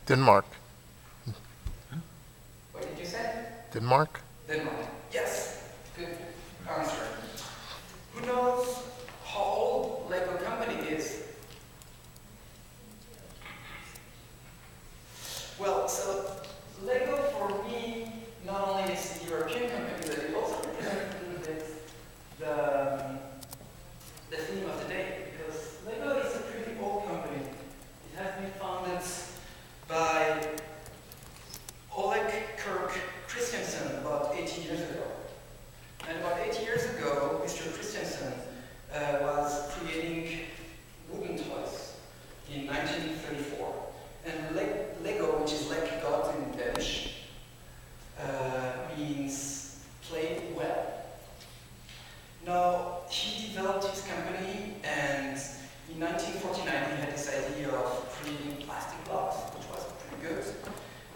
Denmark. What did you say? Denmark? Denmark. Yes. Good answer. Who knows how old Lego company is? Well, so Lego for me not only is a European company, but it also represents a little bit the theme of the day, because Lego is a pretty old company. It has been founded by Oleg Kirk Christiansen about 80 years ago. And about 80 years ago, Mr. Christiansen was creating wooden toys in 1934. And Lego, which is like God in Danish, means play well. Now, he developed his company, and in 1949 he had this idea of creating plastic blocks, which was pretty good.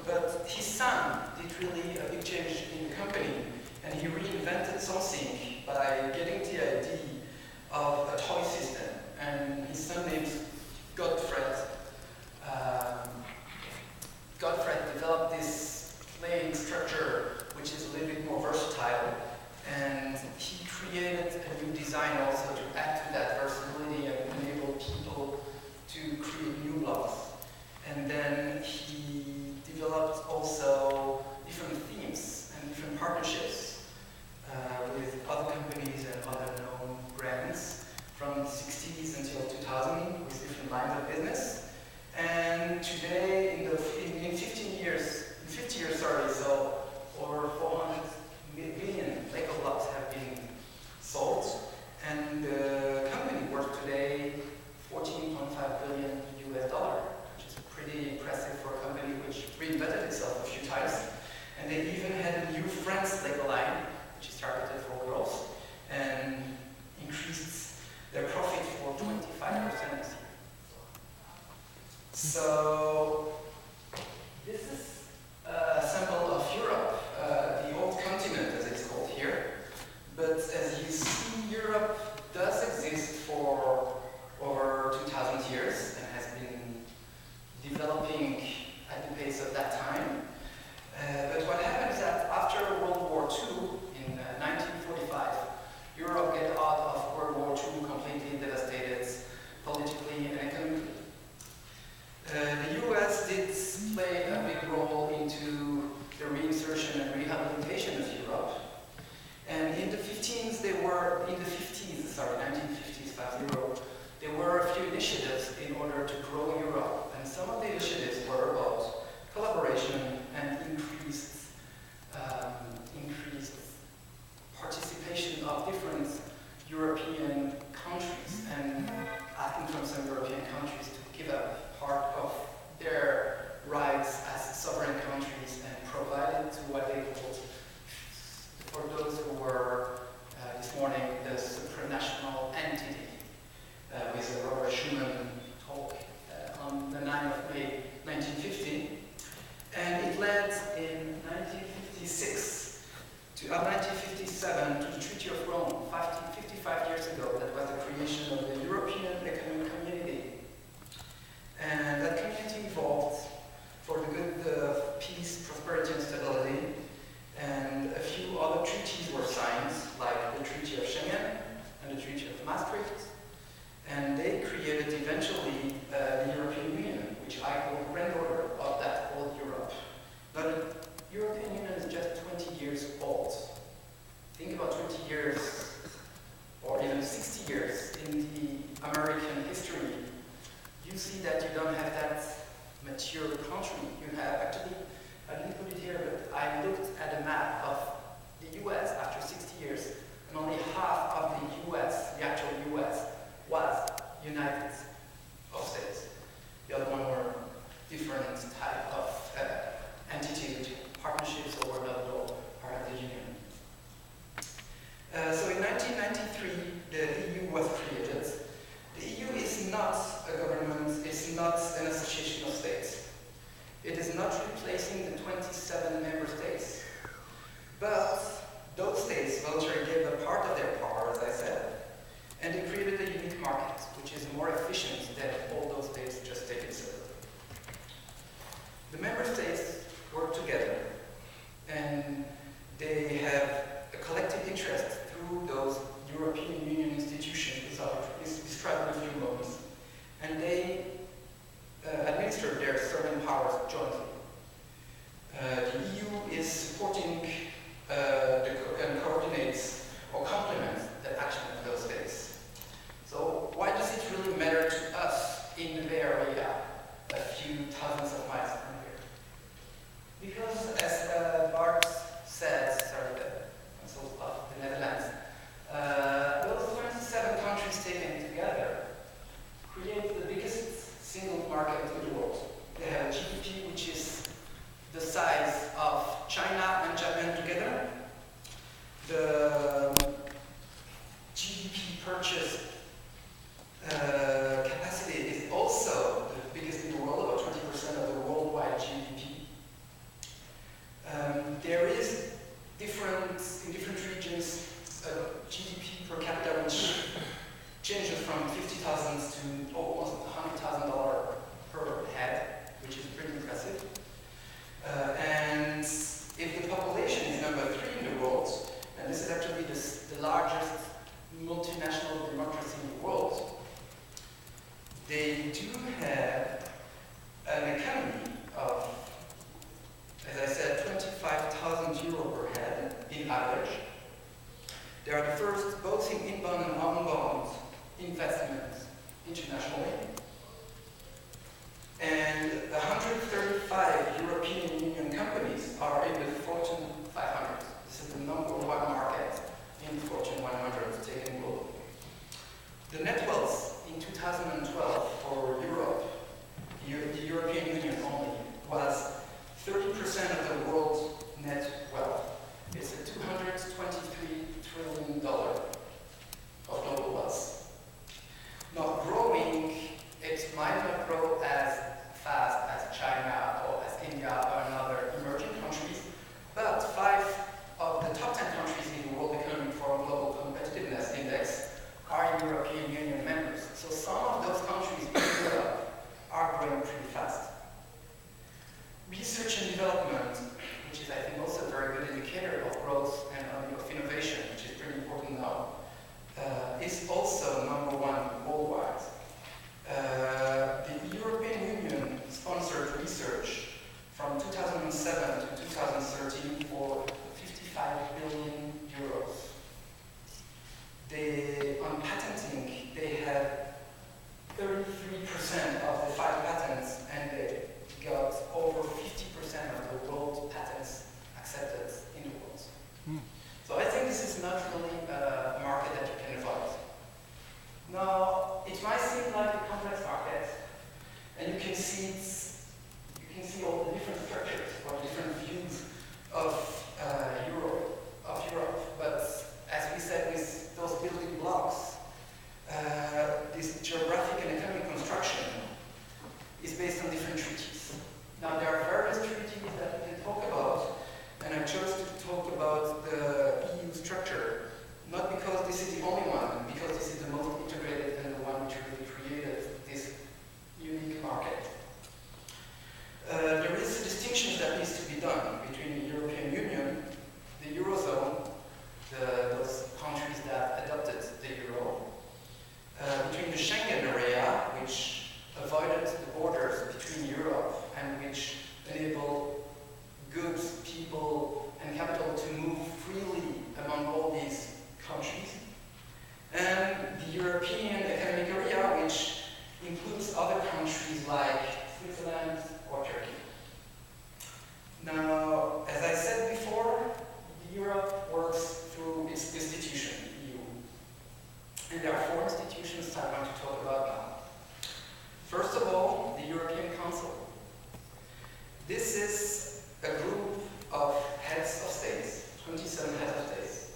But his son did really a big change in the company, and he reinvented something by getting the idea of a toy system. And his son named Godfred. Godfred developed this playing structure, which is a little bit more versatile, and he created a new design also to add to that versatility and enable people to create new blocks. And then he developed also different themes and different partnerships with other companies and other known brands from the 60s until 2000 with different lines of business. And today, in 50 years, so over 400 billion Lego blocks have been sold, and the company worth today $14.5 billion, which is pretty impressive for a company which reinvented itself a few times. And they even had a new Friends Lego line, which is targeted for girls, and increased their profit for 25% this year. So this is a sample of Europe, the old continent as it's called here. But as you see, Europe does exist for over 2,000 years and has been developing at the pace of that time. But what happened is that after World War II, in 1945, Europe got out of World War II completely devastated politically and economically. The US did play a big role into the reinsertion and rehabilitation of Europe. And in the 1950s, there were a few initiatives in order to grow Europe. And some of the initiatives were about collaboration and increased participation of different European countries, and asking from some European countries to give up part of their rights as sovereign countries and provide it to what they called, for those who were this morning, the supranational entity, with a Robert Schuman talk on the 9th of May 1950. And it led in 1957 to the Treaty of Rome, 55 years ago. That was the creation of the European Economic Community. And that community evolved for the good of peace, prosperity, and stability. And a few other treaties were signed, like the Treaty of Schengen and the Treaty of Maastricht. And they created eventually the European Union, which I call the granddaughter of that old Europe. Now, the European Union is just 20 years old. Think about 20 years, or even 60 years in the American history. You see that you don't have that mature country. You have actually, I didn't put it here, but I looked at a map of the US after 60 years, and only half of the US, the actual US, was United States. The other one were different type of entities, partnerships, or were not at all part of the Union. So in 1993, the EU was created. The EU is not a government, it's not an association of states. It is not replacing the 27 member states. But those states voluntarily gave a part of their power, as I said, and they created a unique market, which is more efficient than all those states just taken separately. The member states work together, and they have a collective interest through those European Union institutions, which are described in a few moments, and they administer their certain powers jointly. The EU is supporting and coordinates or complements the action of those states. So why does it really matter to us in the Bay Area, a few thousands of miles from here? Because as Bart said, the Council of the Netherlands, those 27 countries taken together create the biggest single market in the world. They have a GDP which is the size of China and Japan together. The GDP purchase capacity is also the biggest in the world, about 20% of the worldwide GDP. There is in different regions GDP per capita which changes from $50,000 to almost $100,000 per head, which is pretty impressive. And if the population is number 3 in the world, and this is actually the largest multinational democracy in the world, they do have an economy of, as I said, 25,000 euro per head in average. They are the first both in inbound and outbound investments internationally. And 135 European Union companies are in the Fortune 500. This is the number 1 market in the Fortune 100 taken globally. The net wealth in 2012 for Europe, the European Union only, was 30% of the world's net wealth. It's a $223 trillion of global wealth. Not growing, it might not grow as fast as China or as India or other emerging countries, but 5 of the top 10 countries in the World Economic Forum Global Competitiveness Index are European Union members. So some of those countries in Europe are growing pretty fast. Research and development, which is I think also a very good indicator of growth and of innovation, which is pretty important now, is also number 1 worldwide. The European Union sponsored research from 2007 to 2013 for 55 billion euros. On patenting, they had 33% of the 5 patents, and they got over 50% of the world patents accepted in the world. So I think this is not really a market that you can avoid. Now, it might seem like a complex market, and you can see all the different structures or different views of Europe. But as we said, with those building blocks, this geographic and economic construction is based on different treaties. Now, there are various treaties that we can talk about, and I chose to talk about the EU structure, not because this is the only one, because this is the most integrated and the one which really created this unique market. There is a distinction that needs to be done between the European Union, the Eurozone, those countries that adopted the euro, between the Schengen area, which avoided the borders between Europe and which enabled goods, people, and capital to move freely among all these countries, and the European Economic Area, which includes other countries like Switzerland or Turkey. Now, as I said before, Europe works through its institution, EU. And there are 4 institutions I want to talk about now. First of all, the European Council. This is a group of heads of states, 27 heads of states,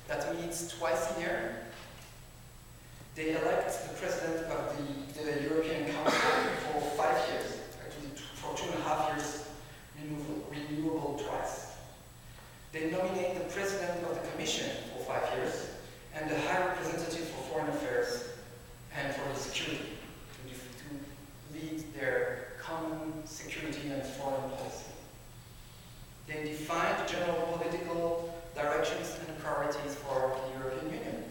that meets twice a year. They elect the president of the European Council for 5 years, actually for 2.5 years, renewable twice. They nominate the president of the Commission for 5 years and the High Representative for Foreign Affairs and for the security to lead their common security and foreign policy. They define the general political directions and priorities for the European Union.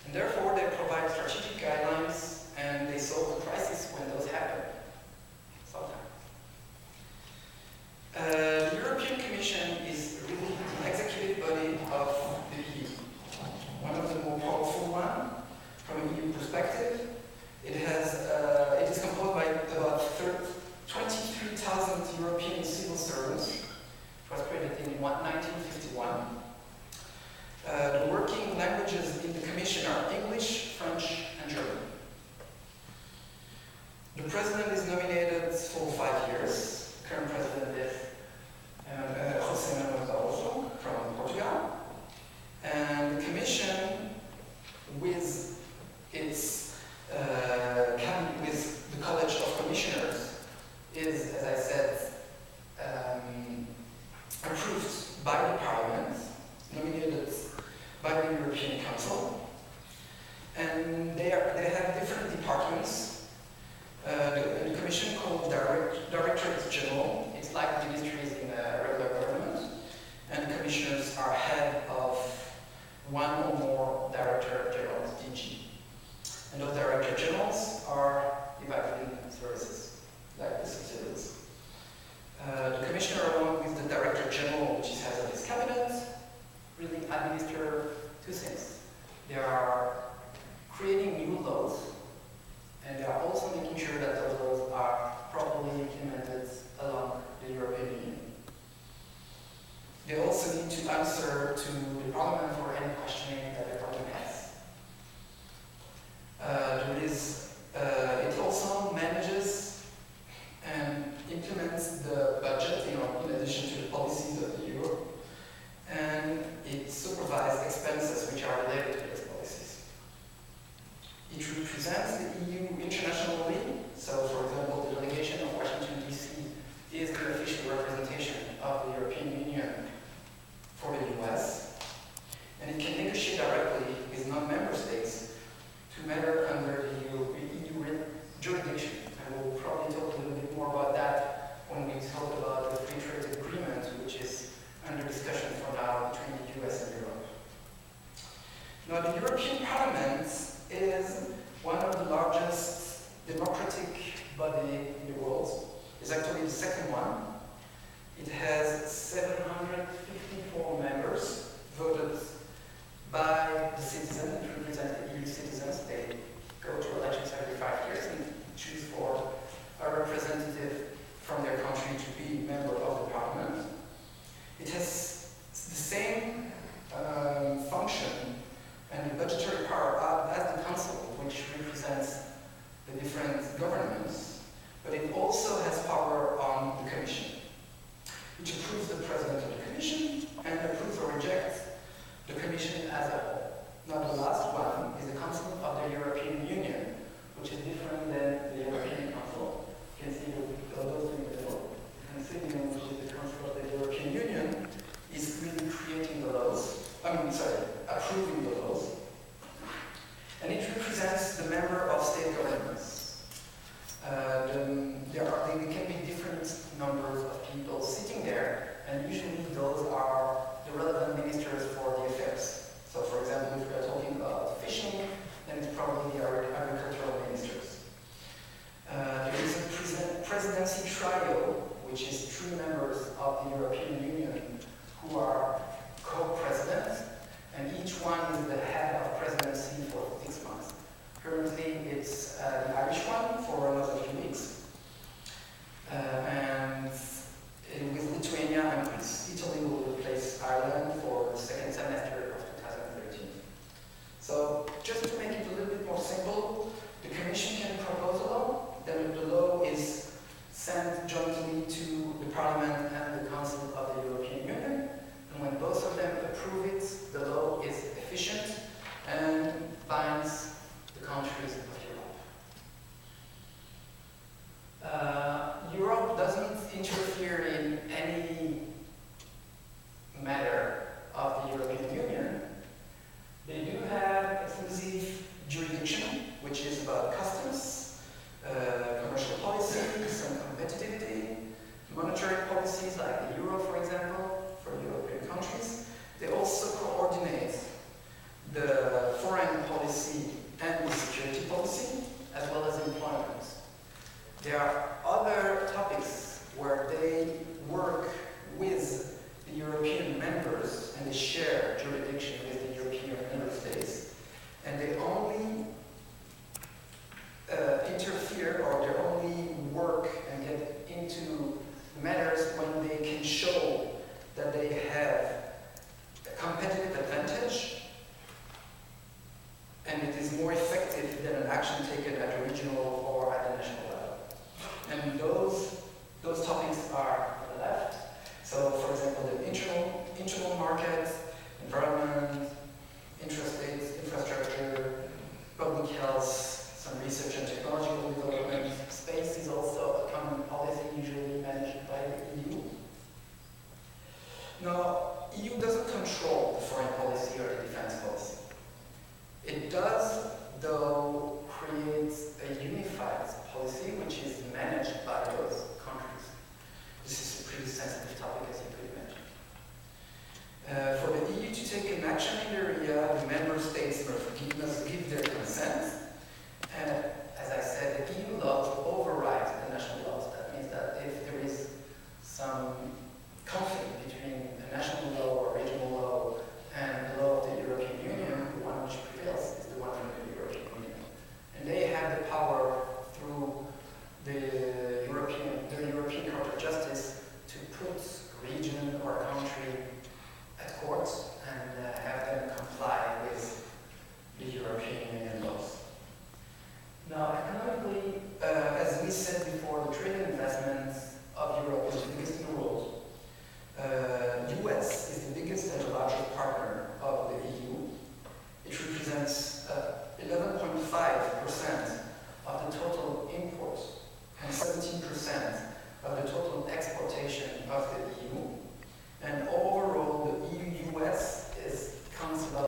And therefore, they provide strategic guidelines and they solve the crisis when those happen. Sometimes. The European Commission is really the executive body of the EU. One of the more powerful ones from an EU perspective. It is composed by about 23,000 European civil servants. It was created in 1951. The working languages in the Commission are English, French, and German. The president is nominated for 5 years. The current president is José Manuel Barroso from Portugal. And the Commission, with its with the College of Commissioners, is, as I said, approved by the Parliament, nominated by the European Council, and they have different departments. The Commission called Directorates General. It's like ministries in a regular government, and the commissioners are head of one or more Director Generals, DG. And those Director Generals are divided in services, like the subsidiaries. The Commissioner, along with the Director General, which is head of his cabinet, really administer two things. They are creating new laws, and they are also making sure that those laws are properly implemented along the European Union. They also need to answer to the Parliament for any questioning that the Parliament has. It also manages and implements the budget, in addition to the policies of the Euro, and it supervises expenses which are related to those policies. It represents the EU internationally, so for example, the delegation of Washington, D.C. is the official representation of the European Union for the US, and it can negotiate directly with non-member states to matter under the EU jurisdiction. And we'll probably talk a little bit more about that when we talk about the free trade agreement, which is under discussion for now between the US and Europe. Now, the European Parliament is one of the largest democratic body in the world. It's actually the second one. It has 754 members voted by the citizens, which represent the EU citizens. They go to elections every 5 years and choose for a representative from their country to be a member of the Parliament. It has the same function and the budgetary power as the Council, which represents the different governments, but it also has power on the Commission, which approves the President of the Commission and approves or rejects the Commission as a whole. Now, the last one is the Council of the European Union, which is different than the European Council. You can see those in the middle. The Concilium, which is the Council of the European Union, is really creating the laws, approving the laws. And it represents the member of state governments. There can be different numbers of people sitting there, and usually those are the relevant ministers for the affairs. So, for example, if we are talking about fishing, then it's probably our agricultural ministers. There is a presidency trio, which is 3 members of the European Union who are co-presidents, and each one is the head of presidency for 6 months. Currently, it's the Irish one for another few weeks. And with Lithuania and Greece, Italy will replace Ireland for the second semester of 2013. So, just to make it a little bit more simple, the Commission can propose a law, then the law is sent jointly to the Parliament and the Council of the European Union, and when both of them approve it, the law is efficient and binds the countries of Europe. Europe doesn't interfere in any matter of the European Union. They do have exclusive jurisdiction, which is about customs, commercial policies, and competitivity, Now, EU doesn't control the foreign policy or the defense policy. It does, though, create a unified policy which is managed by those